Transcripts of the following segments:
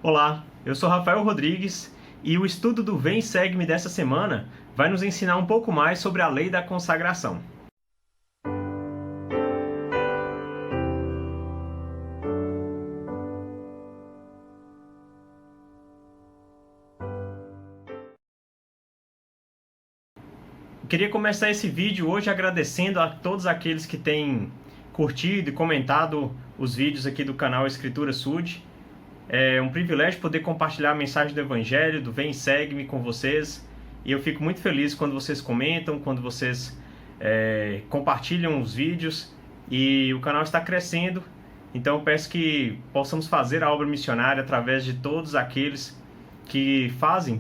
Olá, eu sou Rafael Rodrigues e o estudo do Vem Segue-me dessa semana vai nos ensinar um pouco mais sobre a lei da consagração. Queria começar esse vídeo hoje agradecendo a todos aqueles que têm curtido e comentado os vídeos aqui do canal Escritura Sud. É um privilégio poder compartilhar a mensagem do Evangelho, do Vem Segue-me com vocês. E eu fico muito feliz quando vocês comentam, quando vocês compartilham os vídeos. E o canal está crescendo, então eu peço que possamos fazer a obra missionária através de todos aqueles que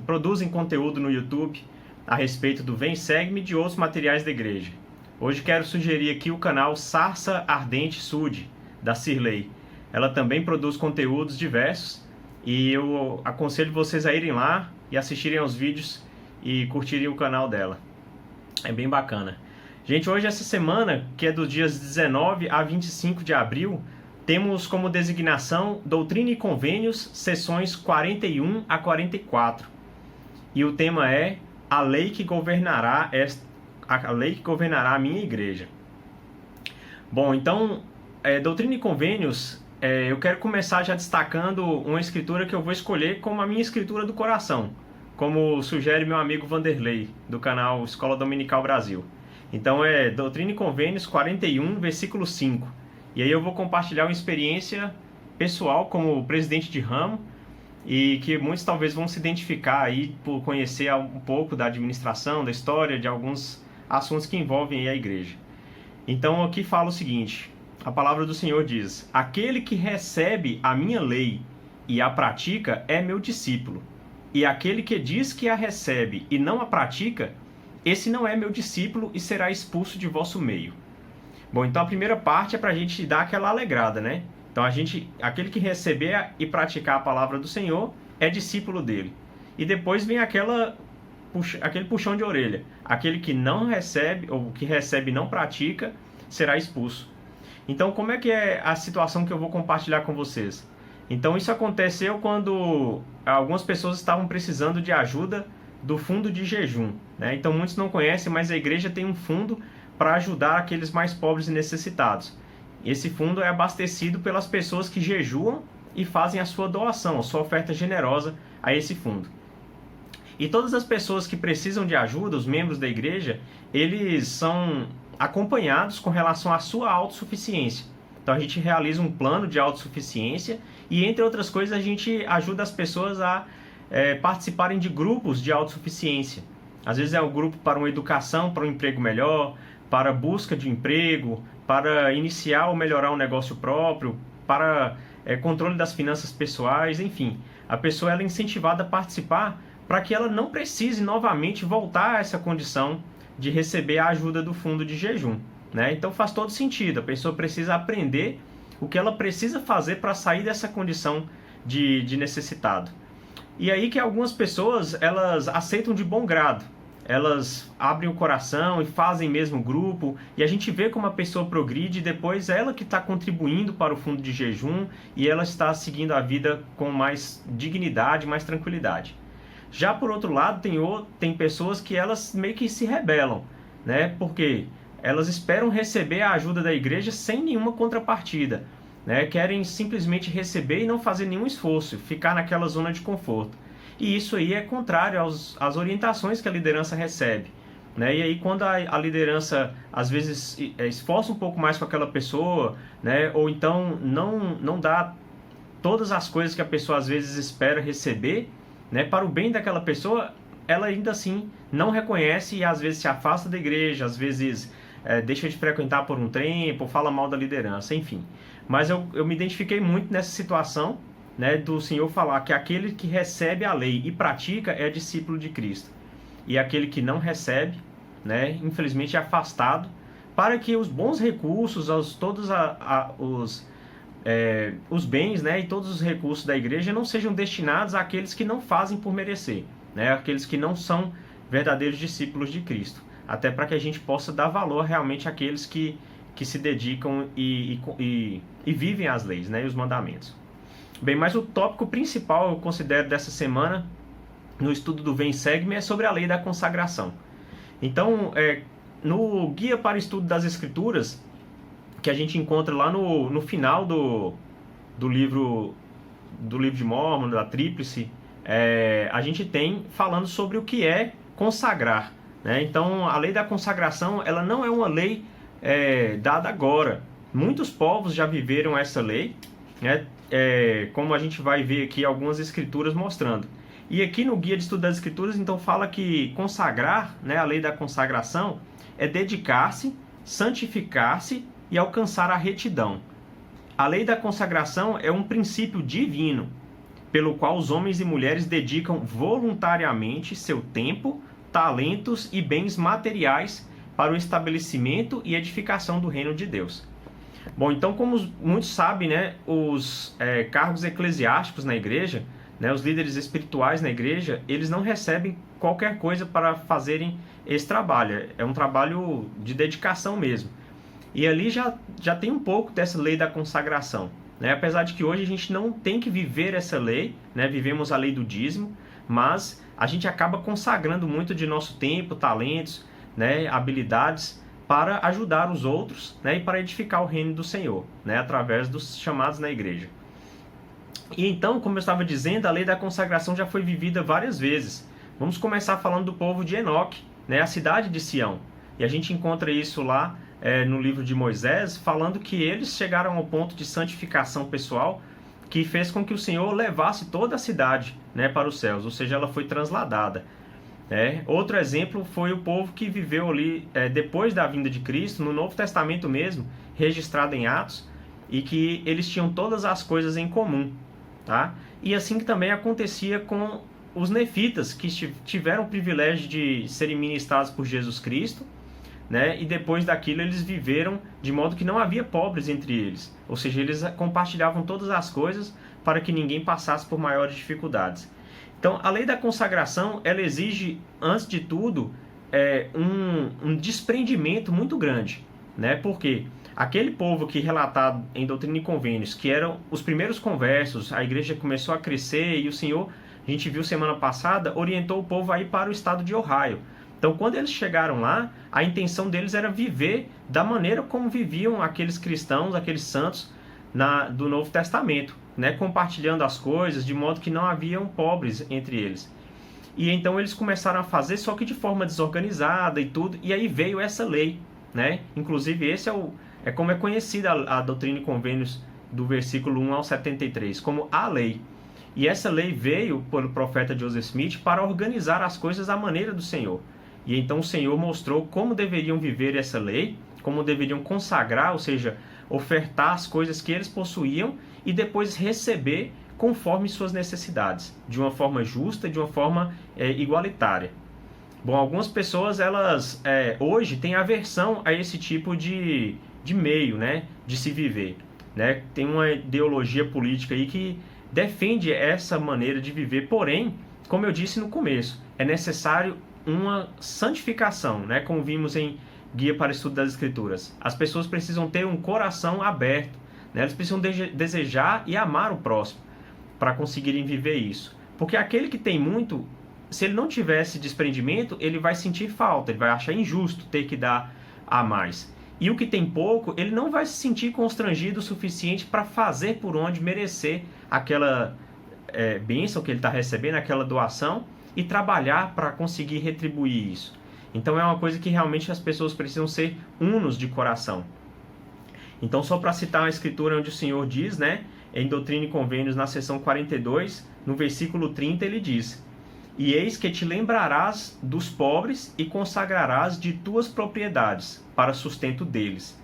produzem conteúdo no YouTube a respeito do Vem Segue-me e de outros materiais da igreja. Hoje quero sugerir aqui o canal Sarça Ardente Sud, da Cirlei. Ela também produz conteúdos diversos e eu aconselho vocês a irem lá e assistirem aos vídeos e curtirem o canal dela. É bem bacana. Gente, hoje essa semana, que é dos dias 19 a 25 de abril, temos como designação Doutrina e Convênios, sessões 41 a 44. E o tema é a lei que governará a minha igreja. Bom, então, Doutrina e Convênios, eu quero começar já destacando uma escritura que eu vou escolher como a minha escritura do coração, como sugere meu amigo Vanderlei, do canal Escola Dominical Brasil. Então é Doutrina e Convênios 41, versículo 5. E aí eu vou compartilhar uma experiência pessoal como presidente de ramo, e que muitos talvez vão se identificar aí por conhecer um pouco da administração, da história, de alguns assuntos que envolvem a igreja. Então aqui fala o seguinte: a palavra do Senhor diz: aquele que recebe a minha lei e a pratica é meu discípulo, e aquele que diz que a recebe e não a pratica, esse não é meu discípulo e será expulso de vosso meio. Bom, então a primeira parte é para a gente dar aquela alegrada, né? Então aquele que receber e praticar a palavra do Senhor é discípulo dele. E depois vem aquele puxão de orelha. Aquele que não recebe, ou que recebe e não pratica, será expulso. Então como é que é a situação que eu vou compartilhar com vocês? Então isso aconteceu quando algumas pessoas estavam precisando de ajuda do fundo de jejum, né? Então muitos não conhecem, mas a igreja tem um fundo para ajudar aqueles mais pobres e necessitados. Esse fundo é abastecido pelas pessoas que jejuam e fazem a sua doação, a sua oferta generosa a esse fundo. E todas as pessoas que precisam de ajuda, os membros da igreja, eles são acompanhados com relação à sua autossuficiência. Então a gente realiza um plano de autossuficiência e, entre outras coisas, a gente ajuda as pessoas a participarem de grupos de autossuficiência. Às vezes é um grupo para uma educação, para um emprego melhor, para busca de emprego, para iniciar ou melhorar um negócio próprio, para controle das finanças pessoais, enfim. A pessoa ela é incentivada a participar para que ela não precise novamente voltar a essa condição de receber a ajuda do fundo de jejum, né? Então faz todo sentido, a pessoa precisa aprender o que ela precisa fazer para sair dessa condição de necessitado. E aí que algumas pessoas elas aceitam de bom grado. Elas abrem o coração e fazem mesmo grupo, e a gente vê como a pessoa progride, e depois ela que está contribuindo para o fundo de jejum, e ela está seguindo a vida com mais dignidade, mais tranquilidade. Já por outro lado, tem pessoas que elas meio que se rebelam, né? Porque elas esperam receber a ajuda da igreja sem nenhuma contrapartida, né? Querem simplesmente receber e não fazer nenhum esforço, ficar naquela zona de conforto. E isso aí é contrário às orientações que a liderança recebe, né? E aí quando a liderança às vezes esforça um pouco mais com aquela pessoa, né? Ou então não dá todas as coisas que a pessoa às vezes espera receber, né? Para o bem daquela pessoa, ela ainda assim não reconhece e às vezes se afasta da igreja, às vezes deixa de frequentar por um tempo, fala mal da liderança, enfim. Mas eu me identifiquei muito nessa situação, né, do Senhor falar que aquele que recebe a lei e pratica é discípulo de Cristo. E aquele que não recebe, né, infelizmente é afastado, para que os bons recursos, todos os bens, né, e todos os recursos da igreja não sejam destinados àqueles que não fazem por merecer, né, àqueles que não são verdadeiros discípulos de Cristo. Até para que a gente possa dar valor realmente àqueles que se dedicam e vivem as leis, né, e os mandamentos. Bem, mas o tópico principal, eu considero, dessa semana, no estudo do Vem Segue-me, é sobre a lei da consagração. Então, no Guia para o Estudo das Escrituras, que a gente encontra lá no final do livro de Mórmon, da Tríplice, a gente tem falando sobre o que é consagrar, né? Então, a lei da consagração, ela não é uma lei dada agora. Muitos povos já viveram essa lei, né? Como a gente vai ver aqui algumas escrituras mostrando. E aqui no Guia de Estudo das Escrituras, então, fala que consagrar, né, a lei da consagração, é dedicar-se, santificar-se e alcançar a retidão. A lei da consagração é um princípio divino, pelo qual os homens e mulheres dedicam voluntariamente seu tempo, talentos e bens materiais para o estabelecimento e edificação do reino de Deus. Bom, então, como muitos sabem, né, os cargos eclesiásticos na igreja, né, os líderes espirituais na igreja, eles não recebem qualquer coisa para fazerem esse trabalho. É um trabalho de dedicação mesmo. E ali já tem um pouco dessa lei da consagração, né? Apesar de que hoje a gente não tem que viver essa lei, né? Vivemos a lei do dízimo, mas a gente acaba consagrando muito de nosso tempo, talentos, né, habilidades para ajudar os outros, né, e para edificar o reino do Senhor, né, através dos chamados na igreja. E então, como eu estava dizendo, a lei da consagração já foi vivida várias vezes. Vamos começar falando do povo de Enoque, né, a cidade de Sião. E a gente encontra isso lá no livro de Moisés, falando que eles chegaram ao ponto de santificação pessoal que fez com que o Senhor levasse toda a cidade, né, para os céus, ou seja, ela foi transladada. Outro exemplo foi o povo que viveu ali depois da vinda de Cristo, no Novo Testamento mesmo, registrado em Atos, e que eles tinham todas as coisas em comum. Tá? E assim que também acontecia com os nefitas, que tiveram o privilégio de serem ministrados por Jesus Cristo, né? E depois daquilo eles viveram de modo que não havia pobres entre eles. Ou seja, eles compartilhavam todas as coisas para que ninguém passasse por maiores dificuldades. Então, a lei da consagração, ela exige, antes de tudo, um desprendimento muito grande, né? Porque aquele povo que relatado em Doutrina e Convênios, que eram os primeiros conversos, a igreja começou a crescer e o Senhor, a gente viu semana passada, orientou o povo a ir para o estado de Ohio. Então, quando eles chegaram lá, a intenção deles era viver da maneira como viviam aqueles cristãos, aqueles santos do Novo Testamento, né? Compartilhando as coisas, de modo que não haviam pobres entre eles. E então eles começaram a fazer, só que de forma desorganizada e tudo, e aí veio essa lei, né? Inclusive, esse é como é conhecida a Doutrina e Convênios do versículo 1 ao 73, como a lei. E essa lei veio pelo profeta Joseph Smith para organizar as coisas à maneira do Senhor. E então o Senhor mostrou como deveriam viver essa lei, como deveriam consagrar, ou seja, ofertar as coisas que eles possuíam e depois receber conforme suas necessidades, de uma forma justa, de uma forma igualitária. Bom, algumas pessoas, elas hoje têm aversão a esse tipo de meio, né, de se viver, né? Tem uma ideologia política aí que defende essa maneira de viver, porém, como eu disse no começo, é necessário uma santificação, né? Como vimos em Guia para o Estudo das Escrituras. As pessoas precisam ter um coração aberto, né? Elas precisam desejar e amar o próximo para conseguirem viver isso. Porque aquele que tem muito, se ele não tiver esse desprendimento, ele vai sentir falta, ele vai achar injusto ter que dar a mais. E o que tem pouco, ele não vai se sentir constrangido o suficiente para fazer por onde merecer aquela bênção que ele está recebendo, aquela doação, e trabalhar para conseguir retribuir isso. Então é uma coisa que realmente as pessoas precisam ser unos de coração. Então, só para citar uma escritura onde o Senhor diz, né, em Doutrina e Convênios, na seção 42, no versículo 30, ele diz: E eis que te lembrarás dos pobres e consagrarás de tuas propriedades, para sustento deles.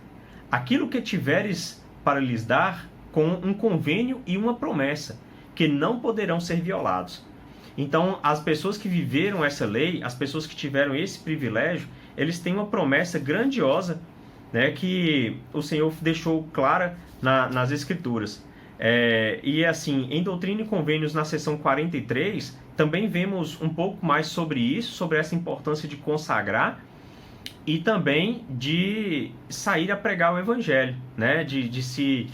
Aquilo que tiveres para lhes dar, com um convênio e uma promessa, que não poderão ser violados. Então, as pessoas que viveram essa lei, as pessoas que tiveram esse privilégio, eles têm uma promessa grandiosa, né, que o Senhor deixou clara nas Escrituras. E assim, em Doutrina e Convênios, na seção 43, também vemos um pouco mais sobre isso, sobre essa importância de consagrar e também de sair a pregar o Evangelho, né, de se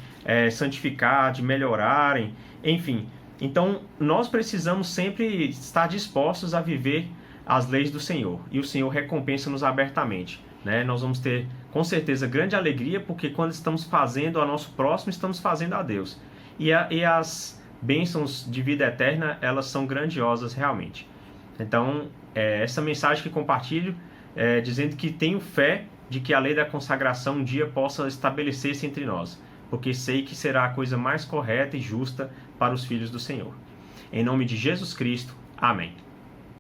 santificar, de melhorarem enfim. Então, nós precisamos sempre estar dispostos a viver as leis do Senhor, e o Senhor recompensa-nos abertamente, né? Nós vamos ter, com certeza, grande alegria, porque quando estamos fazendo ao nosso próximo, estamos fazendo a Deus. E as bênçãos de vida eterna, elas são grandiosas realmente. Então, essa mensagem que compartilho, dizendo que tenho fé de que a lei da consagração um dia possa estabelecer-se entre nós, porque sei que será a coisa mais correta e justa para os filhos do Senhor. Em nome de Jesus Cristo, amém.